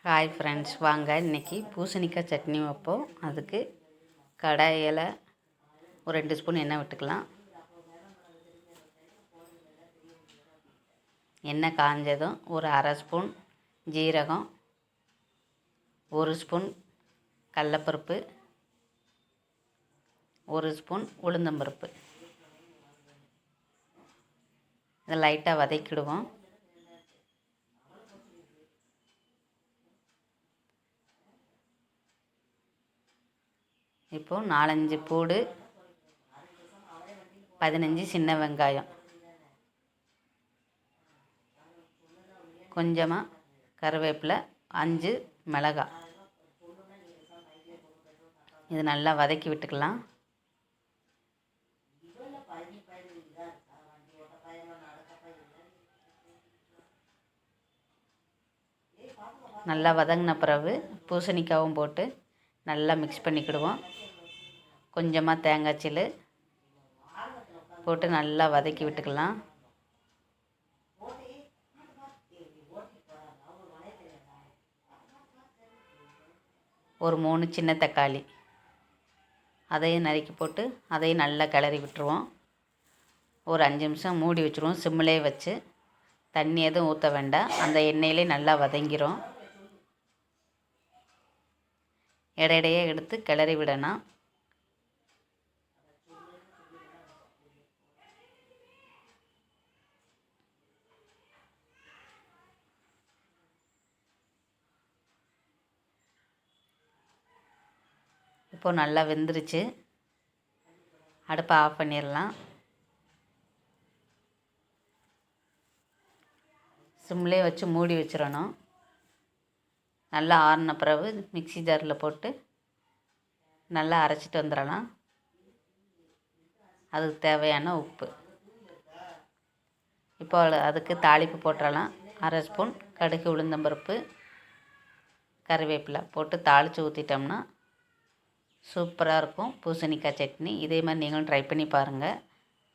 Hi friends, வாங்க இன்றைக்கி பூசணிக்காய் சட்னி வைப்போம். அதுக்கு கடாயில் ஒரு 2 ஸ்பூன் எண்ணெய் விட்டுக்கலாம். எண்ணெய் காஞ்சதும் ஒரு அரை ஸ்பூன் ஜீரகம், 1 ஸ்பூன் கடலப்பருப்பு, 1 ஸ்பூன் உளுந்தம்பருப்பு இதை லைட்டாக வதக்கிடுவோம். இப்போது 4-5 பூடு, 15 சின்ன வெங்காயம், கொஞ்சமாக கருவேப்பிலை, 5 மிளகாய் இது நல்லா வதக்கி விட்டுக்கலாம். நல்லா வதங்கின பிறகு பூசணிக்காவும் போட்டு நல்லா மிக்ஸ் பண்ணிக்கிடுவோம். கொஞ்சமாக தேங்காய் சீல் போட்டு நல்லா வதக்கி விட்டுக்கலாம். ஒரு 3 சின்ன தக்காளி அதையும் நறுக்கி போட்டு அதையும் நல்லா கிளறி விட்டுருவோம். ஒரு 5 நிமிஷம் மூடி வச்சுருவோம். சிம்மிலே வச்சு தண்ணி எதுவும் ஊற்ற வேண்டாம். அந்த எண்ணெயிலே நல்லா வதங்கிரும். இடையிடையே எடுத்து கிளறி விடணும். இப்போது நல்லா வெந்துருச்சு. அடுப்பை ஆஃப் பண்ணிடலாம். சிம்லே வச்சு மூடி வச்சிடணும். நல்லா ஆறின பிறகு மிக்ஸி ஜாரில் போட்டு நல்லா அரைச்சிட்டு வந்துடலாம். அதுக்கு தேவையான உப்பு. இப்போ அதுக்கு தாளிப்பு போட்டுடலாம். அரை ஸ்பூன் கடுகு, உளுந்தம்பருப்பு, கருவேப்பிலை போட்டு தாளித்து ஊற்றிட்டோம்னா சூப்பராக இருக்கும் பூசணிக்காய் சட்னி. இதே மாதிரி நீங்களும் ட்ரை பண்ணி பாருங்கள்.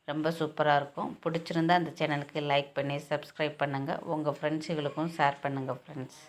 ரொம்ப சூப்பராக இருக்கும். பிடிச்சிருந்தா இந்த சேனலுக்கு லைக் பண்ணி சப்ஸ்கிரைப் பண்ணுங்கள். உங்கள் ஃப்ரெண்ட்ஸுகளுக்கும் ஷேர் பண்ணுங்கள் ஃப்ரெண்ட்ஸ்.